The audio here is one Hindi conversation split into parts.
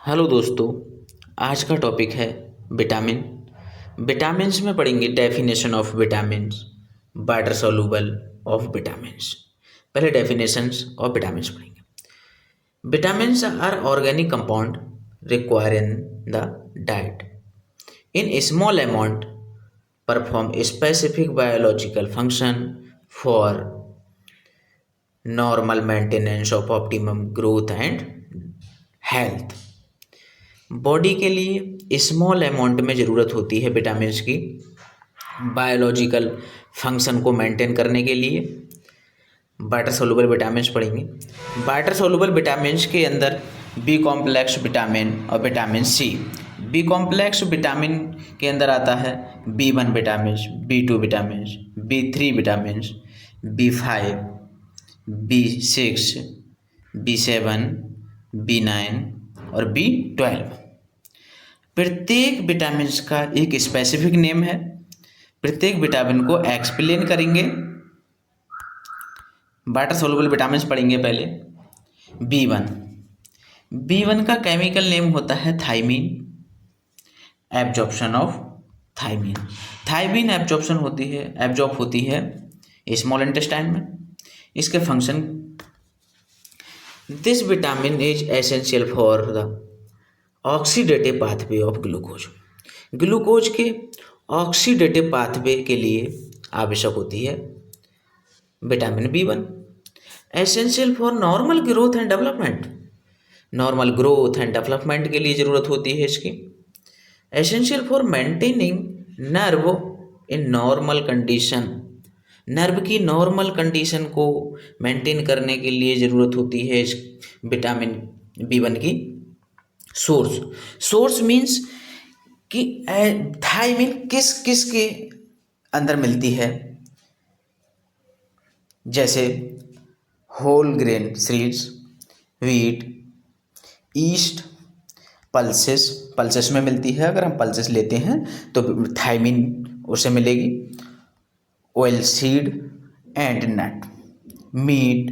हेलो दोस्तों। आज का टॉपिक है विटामिन। विटामिन्स में पढ़ेंगे definition of vitamins, water soluble of vitamins. पहले डेफिनेशंस ऑफ विटामिन्स पढ़ेंगे। Vitamins are organic compound require in the diet in small amount perform specific biological function for normal maintenance of optimum growth and health. Body के लिए स्मॉल अमाउंट में ज़रूरत होती है विटामिन्स की बायोलॉजिकल फंक्शन को मेंटेन करने के लिए। वाटर सोलुबल विटामिन्स पढ़ेंगे। वाटर सोलुबल विटामिन्स के अंदर बी कॉम्प्लेक्स विटामिन और vitamin C. B complex vitamin के अंदर आता है B1 vitamin, B2 vitamin, B3 vitamin, B5, B6, B7, B9 और B12। प्रत्येक विटामिन्स का एक स्पेसिफिक नेम है। प्रत्येक विटामिन को एक्सप्लेन करेंगे। वाटर सोलुबल विटामिन्स पढ़ेंगे पहले। B1 का केमिकल नेम होता है thiamine. Absorption of thiamine. Thiamine absorb होती है स्मॉल इंटेस्टाइन में। इसके function, this vitamin is essential for the oxidative pathway of glucose. Glucose के ऑक्सीडेटिव पाथवे के लिए आवश्यक होती है vitamin B1। Essential for normal growth and development. Normal growth and development के लिए ज़रूरत होती है इसकी। Essential for maintaining nerve in normal condition. Nerve की नॉर्मल कंडीशन को मेंटेन करने के लिए ज़रूरत होती है इस विटामिन B1 की। सोर्स मीन्स कि थायमीन किस किस के अंदर मिलती है, जैसे whole grain seeds, wheat, yeast, pulses में मिलती है। अगर हम पल्सेस लेते हैं तो थायमीन उसे मिलेगी। Oil seed and nut, meat,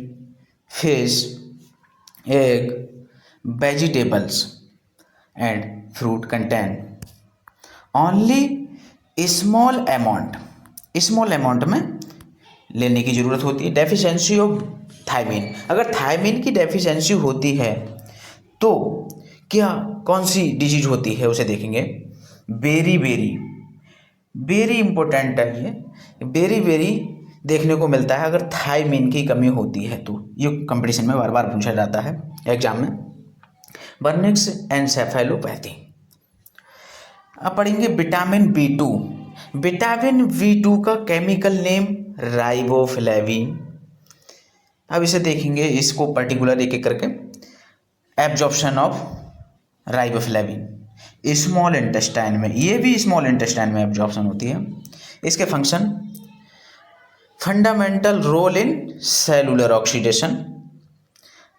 fish, egg, vegetables and fruit contain only small amount में लेने की ज़रूरत होती है। डेफिशिएंसी ऑफ थायमीन, अगर थायमीन की डेफिशिएंसी होती है तो क्या कौन सी डिजीज होती है उसे देखेंगे। वेरी इंपॉर्टेंट है ये देखने को मिलता है अगर थायमीन की कमी होती है तो। ये कंपटीशन में बार बार पूछा जाता है एग्जाम में। बर्निक्स एनसेफेलोपैथी। अब पढ़ेंगे विटामिन B2। विटामिन B2 का केमिकल नेम राइबोफ्लेविन। अब इसे देखेंगे, इसको पर्टिकुलर एक एक करके। Absorption of riboflavin small intestine में, ये भी स्मॉल इंटेस्टाइन में एब्जॉर्प्शन होती है। इसके function, fundamental role in cellular oxidation,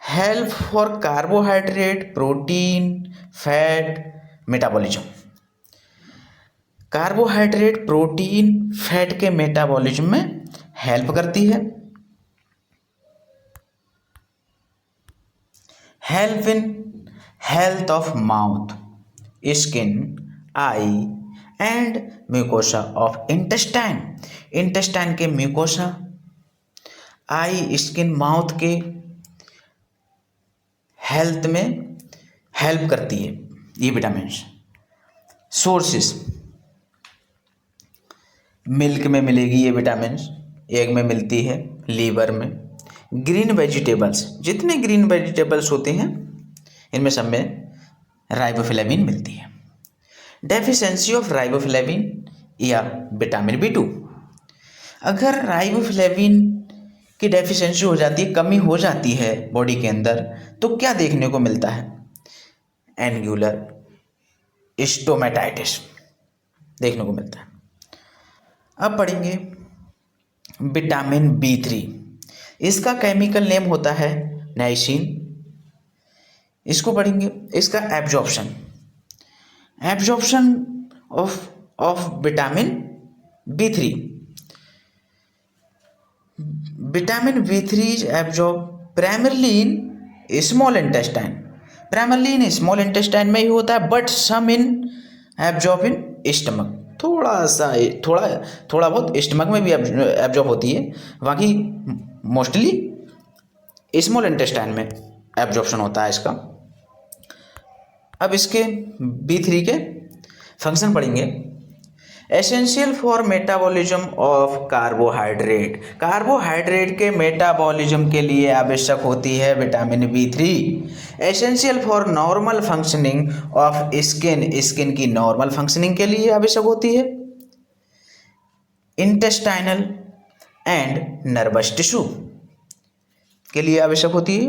help for carbohydrate, protein, fat metabolism. Carbohydrate, protein, fat के मेटाबॉलिज्म में हेल्प करती है। Help in health of mouth, skin, eye and mucosa of intestine. Intestine के म्यूकोसा, आई, स्किन, माउथ के हेल्थ में हेल्प करती है ये विटामिन। सोर्सेस, मिल्क में मिलेगी ये विटामिन, एग में मिलती है, लीवर में। ग्रीन वेजिटेबल्स, जितने ग्रीन वेजिटेबल्स होते हैं इनमें सब में राइबोफ्लेविन मिलती है। डेफिशिएंसी ऑफ राइबोफ्लेविन या विटामिन B2। अगर राइबोफ्लेविन की डेफिशिएंसी हो जाती है, कमी हो जाती है बॉडी के अंदर, तो क्या देखने को मिलता है। एंगुलर स्टोमेटाइटिस देखने को मिलता है। अब पढ़ेंगे विटामिन B3। इसका केमिकल नेम होता है नाइसिन। इसको पढ़ेंगे। इसका absorption of vitamin B3। Vitamin B3 is absorb primarily in small intestine primarily in small intestine में ही होता है, but some in absorb in stomach, थोड़ा बहुत स्टमक में भी एब्जॉर्ब होती है, बाकी मोस्टली स्मॉल इंटेस्टाइन में एब्जॉर्प्शन होता है इसका। अब इसके B3 के फंक्शन पढ़ेंगे। Essential for metabolism of carbohydrate, carbohydrate के मेटाबॉलिज्म के लिए आवश्यक होती है vitamin B3। Essential for normal functioning of skin, skin की नॉर्मल फंक्शनिंग के लिए आवश्यक होती है। इंटेस्टाइनल एंड नर्वस टिश्यू के लिए आवश्यक होती है।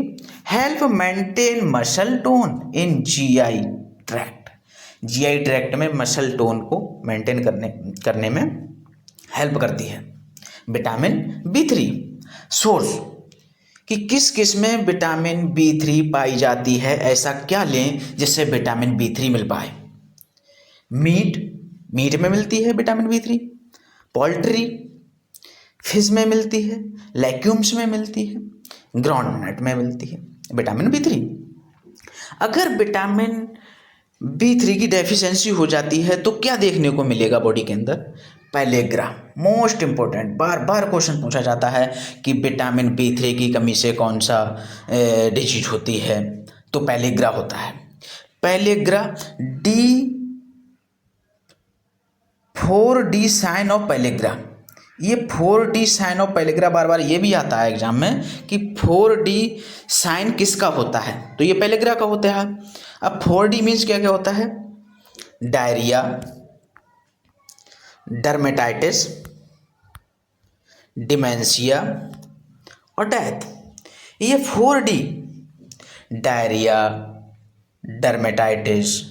Help maintain muscle tone in GI tract, GI tract में मसल टोन को मेंटेन करने में हेल्प करती है विटामिन B3। सोर्स कि किस किस में विटामिन B3 पाई जाती है, ऐसा क्या लें जिससे विटामिन B3 मिल पाए। मीट में मिलती है विटामिन B3, पोल्ट्री, फिश में मिलती है, लेग्यूम्स में मिलती है, ग्राउंडनट में मिलती है विटामिन B3। अगर विटामिन B3 की डेफिशिएंसी हो जाती है तो क्या देखने को मिलेगा बॉडी के अंदर। पैलेग्रा, मोस्ट इंपॉर्टेंट, बार बार क्वेश्चन पूछा जाता है कि विटामिन B3 की कमी से कौन सा डिजीज होती है, तो पैलेग्रा होता है। Pellagra D4D sign of pellagra, ये 4D साइन ऑफ पैलेग्रा बार बार ये भी आता है एग्जाम में कि 4D साइन किसका होता है, तो ये पैलेग्रा का होता है। अब 4D मीन्स क्या क्या होता है, डायरिया, डर्मेटाइटिस, डिमेंशिया और डेथ। ये 4D डायरिया, डर्मेटाइटिस,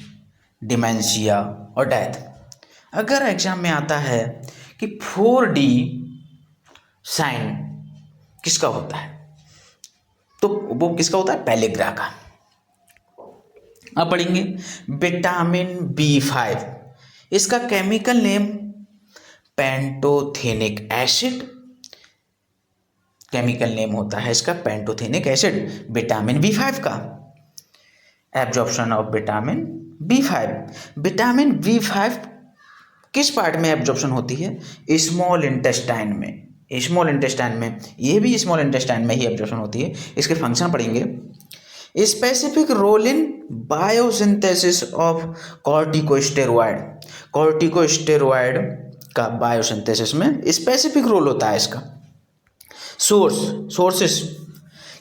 डिमेंशिया और डेथ। अगर एग्जाम में आता है कि 4D साइन किसका होता है, तो वो किसका होता है, पैलेग्रा का। अब पढ़ेंगे विटामिन B5, इसका chemical name pantothenic acid, chemical name होता है इसका पेंटोथेनिक एसिड विटामिन B5 का। Absorption of vitamin B5, vitamin B5 किस पार्ट में एब्जॉर्प्शन होती है, स्मॉल इंटेस्टाइन में, स्मॉल इंटेस्टाइन में, ये भी स्मॉल इंटेस्टाइन में ही एब्जॉर्प्शन होती है। इसके फंक्शन पढ़ेंगे। Specific role in biosynthesis of corticosteroid, corticosteroid का बायोसिंथेसिस में स्पेसिफिक रोल होता है इसका। सोर्सेस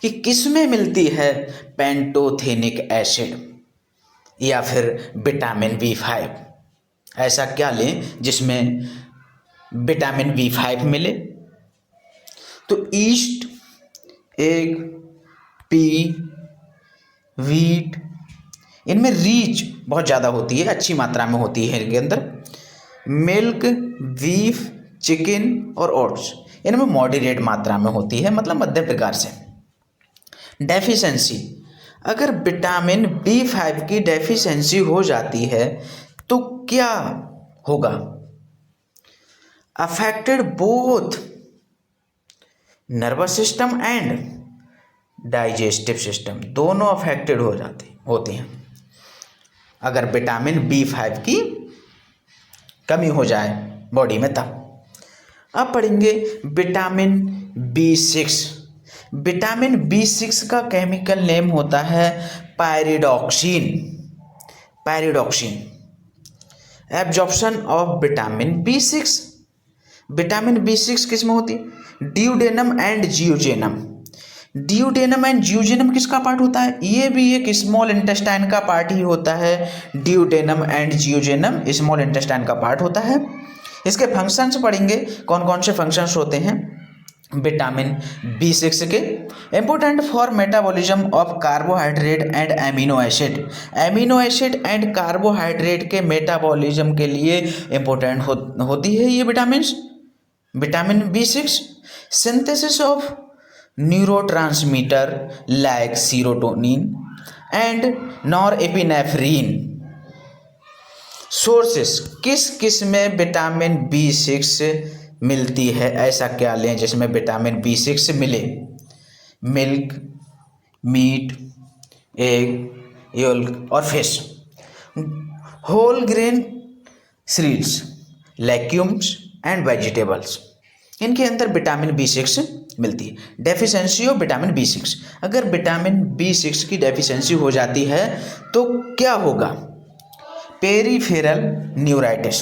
कि किस में मिलती है पेंटोथेनिक एसिड या फिर विटामिन B5, ऐसा क्या लें जिसमें विटामिन B5 मिले, तो ईस्ट, एग, पी, वीट, इनमें रीच बहुत ज़्यादा होती है, अच्छी मात्रा में होती है इनके अंदर। मिल्क, बीफ, चिकन और ओट्स, इनमें मॉडरेट मात्रा में होती है, मतलब मध्यम प्रकार से। डेफिशिएंसी, अगर विटामिन B5 की डेफिशिएंसी हो जाती है तो क्या होगा, affected both nervous system and digestive system, दोनों अफेक्टेड होते हैं अगर विटामिन B5 की कमी हो जाए बॉडी में तब। अब पढ़ेंगे विटामिन B6, विटामिन B6 का केमिकल नेम होता है pyridoxine, pyridoxine. Absorption of vitamin B6, vitamin B6 किस में होती है, ड्यूडेनम एंड जियोजेनम। ड्यूडेनम एंड जियोजेनम किसका पार्ट होता है, ये भी एक स्मॉल इंटेस्टाइन का पार्ट ही होता है। ड्यूडेनम एंड जियोजेनम स्मॉल इंटेस्टाइन का पार्ट होता है। इसके फंक्शंस पढ़ेंगे, कौन कौन से फंक्शंस होते हैं विटामिन B6 के। Important for metabolism of carbohydrate and amino acid, amino acid and carbohydrate के मेटाबॉलिज्म के लिए इंपॉर्टेंट होती है ये vitamins. Vitamin B6 synthesis of neurotransmitter like serotonin and norepinephrine. Sources, किस किस में विटामिन B6 मिलती है, ऐसा क्या लें जिसमें विटामिन B6 मिले। मिल्क, मीट, एग, और fish. Whole grain cereals, legumes and vegetables, इनके अंदर विटामिन B6 मिलती है। डेफिशिएंसी ऑफ विटामिन B6, अगर विटामिन B6 की डेफिशिएंसी हो जाती है तो क्या होगा? Peripheral neuritis.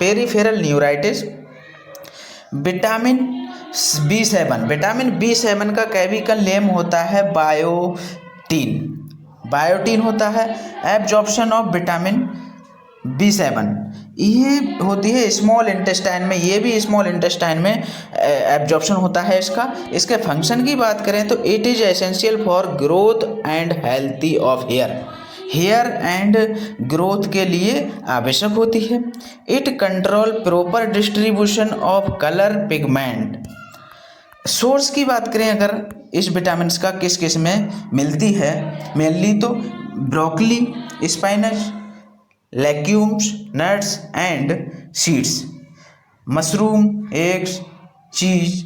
Peripheral neuritis. Vitamin B7 का केमिकल नेम होता है बायोटीन होता है। एब्जॉर्प्शन ऑफ विटामिन B7 ये होती है स्मॉल इंटेस्टाइन में, ये भी स्मॉल इंटेस्टाइन में एब्जॉर्प्शन होता है इसका। इसके फंक्शन की बात करें तो it is essential for growth and healthy of hair and growth के लिए आवश्यक होती है। It control proper distribution of colour pigment. Source की बात करें अगर इस विटामिन का किस किस में मिलती है, मेनली तो broccoli, स्पाइनच, legumes, nuts and seeds, mushroom, eggs, चीज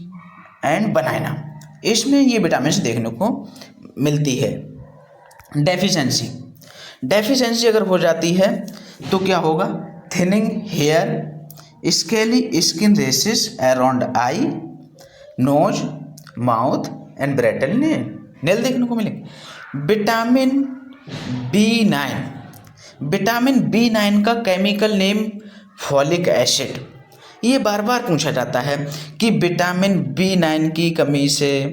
एंड बनाना, इसमें ये विटामिन देखने को मिलती है। डेफिशिएंसी अगर हो जाती है तो क्या होगा? Thinning hair, scaly skin rashes around eye, nose, mouth and brittle nail देखने को मिलेंगे। विटामिन B9 का केमिकल नेम फॉलिक एसिड। ये बार बार पूछा जाता है कि विटामिन B9 की कमी से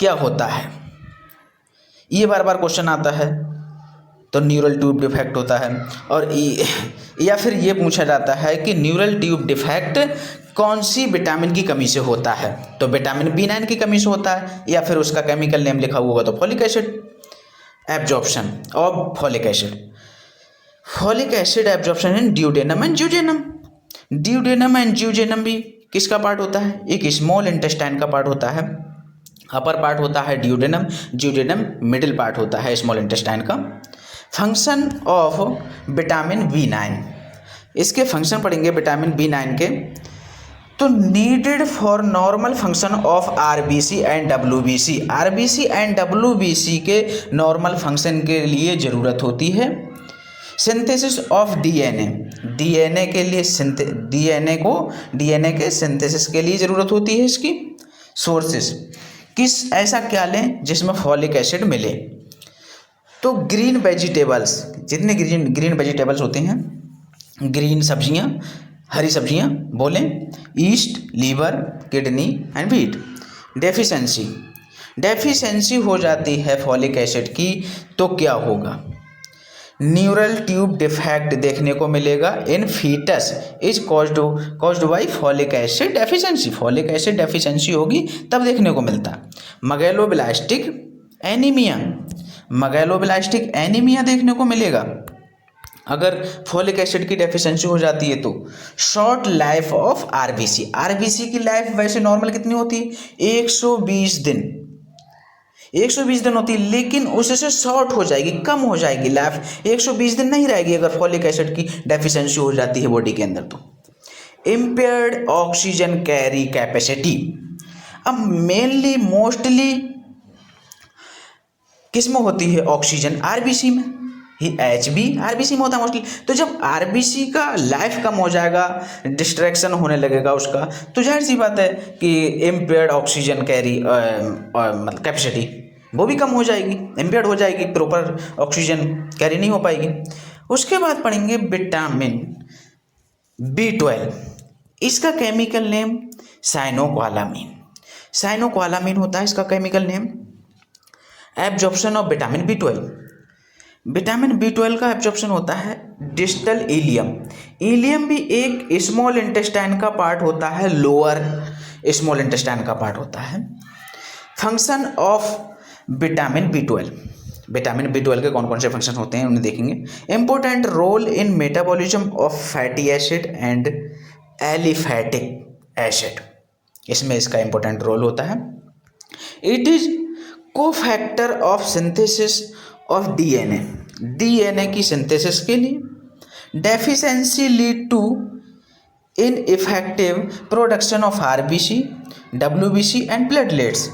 क्या होता है, ये बार बार क्वेश्चन आता है। तो न्यूरल ट्यूब डिफेक्ट होता है, और या फिर ये पूछा जाता है कि न्यूरल ट्यूब डिफेक्ट कौन सी विटामिन की कमी से होता है, तो विटामिन B9 की कमी से होता है, या फिर उसका केमिकल नेम लिखा हुआ तो folic acid. Absorption of folic acid absorption in duodenum and jejunum. Duodenum and jejunum भी किसका पार्ट होता है? एक स्मॉल इंटेस्टाइन का पार्ट होता है। अपर पार्ट होता है ड्यूडेनम, ज्यूजेनम मिडिल पार्ट होता है स्मॉल इंटेस्टाइन का। फंक्शन ऑफ विटामिन B9, इसके फंक्शन पढ़ेंगे विटामिन B9 के। तो needed for normal function of RBC and WBC के नॉर्मल फंक्शन के लिए ज़रूरत होती है। सिंथेसिस ऑफ DNA के लिए DNA के सिंथेसिस के लिए ज़रूरत होती है इसकी। सोर्सेस किस ऐसा क्या लें जिसमें फॉलिक एसिड मिले? तो ग्रीन वेजिटेबल्स, जितने ग्रीन वेजिटेबल्स होते हैं, ग्रीन सब्जियां, हरी सब्जियां बोलें, yeast, liver, kidney and wheat. Deficiency हो जाती है फॉलिक एसिड की तो क्या होगा? न्यूरल ट्यूब डिफेक्ट देखने को मिलेगा in foetus is caused by folic acid deficiency. Folic acid deficiency होगी तब देखने को मिलता। मैगलोब्लास्टिक एनीमिया देखने को मिलेगा अगर फॉलिक एसिड की डेफिशिएंसी हो जाती है तो। शॉर्ट लाइफ ऑफ आरबीसी की लाइफ वैसे नॉर्मल कितनी होती है? 120 दिन होती है, लेकिन उससे शॉर्ट हो जाएगी, कम हो जाएगी लाइफ, 120 दिन नहीं रहेगी अगर फॉलिक एसिड की डेफिशिएंसी हो जाती है बॉडी के अंदर तो। इम्पेयर्ड ऑक्सीजन कैरी कैपेसिटी, अब मेनली मोस्टली किस में होती है ऑक्सीजन? आरबीसी में ही, आरबीसी में होता है मोस्टली। तो जब आरबीसी का लाइफ कम हो जाएगा, डिस्ट्रैक्शन होने लगेगा उसका, तो जाहिर सी बात है कि इम्पेयर्ड ऑक्सीजन कैरी मतलब कैपेसिटी वो भी कम हो जाएगी, इम्पेयर्ड हो जाएगी, प्रॉपर ऑक्सीजन कैरी नहीं हो पाएगी। उसके बाद पढ़ेंगे विटामिन B12, इसका केमिकल नेम साइनोक्वालामीन होता है इसका chemical name. Absorption of vitamin B12 का एब्जॉर्प्शन होता है डिस्टल इलियम भी एक स्मॉल इंटेस्टाइन का पार्ट होता है, लोअर स्मॉल इंटेस्टाइन का पार्ट होता है। फंक्शन ऑफ विटामिन B12 के कौन कौन से फंक्शन होते हैं उन्हें देखेंगे। Important role in metabolism of fatty acid and aliphatic acid, इसमें इसका इंपॉर्टेंट रोल होता है। It is cofactor of synthesis of DNA की सिंथेसिस के लिए। Deficiency lead to ineffective production of RBC, WBC and platelets,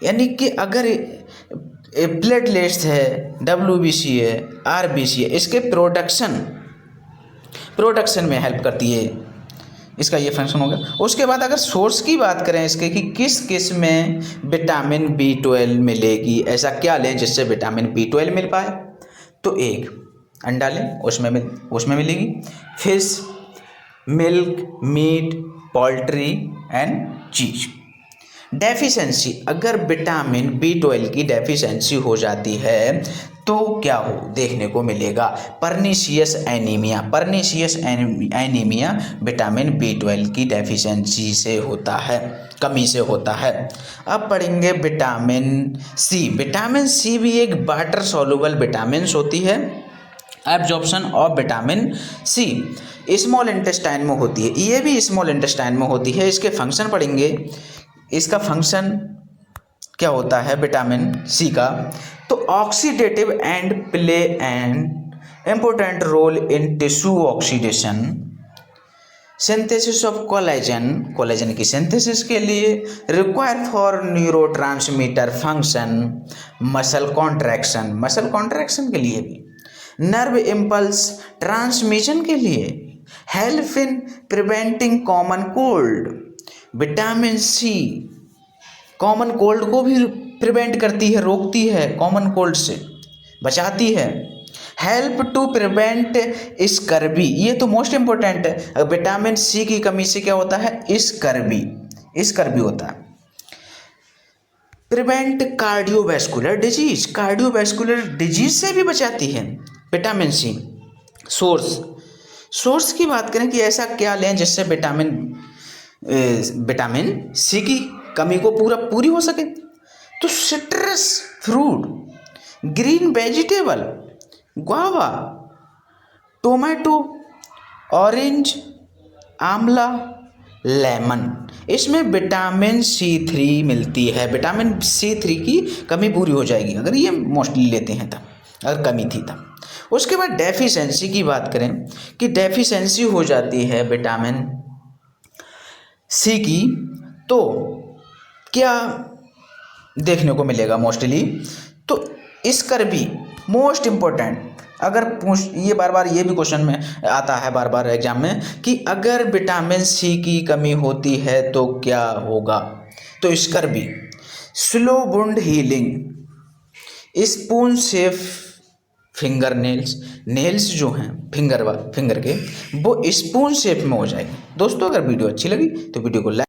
यानी कि अगर प्लेटलेट्स है, WBC है, RBC है, इसके प्रोडक्शन में हेल्प करती है, इसका ये फंक्शन हो गया। उसके बाद अगर सोर्स की बात करें इसके कि किस में विटामिन B12 मिलेगी, ऐसा क्या लें जिससे विटामिन B12 मिल पाए, तो एक अंडा लें, उसमें मिलेगी, fish, milk, meat, poultry and cheese. Deficiency, अगर विटामिन B12 की डेफिशिएंसी हो जाती है तो क्या हो देखने को मिलेगा, पर्नीशियस एनीमिया विटामिन B12 की डेफिशिएंसी से होता है, कमी से होता है। अब पढ़ेंगे विटामिन सी भी एक वाटर सॉल्युबल विटामिन्स होती है। Absorption of vitamin C small intestine में होती है, ये भी स्मॉल इंटेस्टाइन में होती है। इसके फंक्शन पढ़ेंगे, इसका फंक्शन क्या होता है विटामिन सी का, तो oxidative and play an important role in tissue oxidation, synthesis of collagen की सिंथेसिस के लिए, require for neurotransmitter function, muscle contraction के लिए भी, नर्व इम्पल्स ट्रांसमिशन के लिए, help in preventing common cold. Vitamin C common cold को भी प्रिवेंट करती है, रोकती है, कॉमन कोल्ड से बचाती है। हेल्प टू प्रिवेंट स्कर्वी, ये तो मोस्ट इंपॉर्टेंट है। विटामिन सी की कमी से क्या होता है, स्कर्वी होता है। प्रिवेंट कार्डियोवैस्कुलर डिजीज से भी बचाती है विटामिन सी। सोर्स की बात करें कि ऐसा क्या लें जिससे विटामिन सी की कमी को पूरी हो सके, तो citrus fruit, green vegetable, guava, tomato, orange, आंवला, लेमन, इसमें विटामिन C3 मिलती है। विटामिन C3 की कमी पूरी हो जाएगी अगर ये मोस्टली लेते हैं तब, अगर कमी थी तब। उसके बाद डेफिशिएंसी की बात करें कि डेफिशिएंसी हो जाती है विटामिन सी की, तो क्या देखने को मिलेगा मोस्टली, तो स्कर्वी मोस्ट इम्पोर्टेंट। अगर ये बार ये भी क्वेश्चन में आता है बार एग्जाम में कि अगर विटामिन सी की कमी होती है तो क्या होगा, तो scurvy. Slow wound healing, spoon shape finger nails जो हैं फिंगर के, वो स्पून शेप में हो जाएगी। दोस्तों अगर वीडियो अच्छी लगी तो वीडियो को लाइक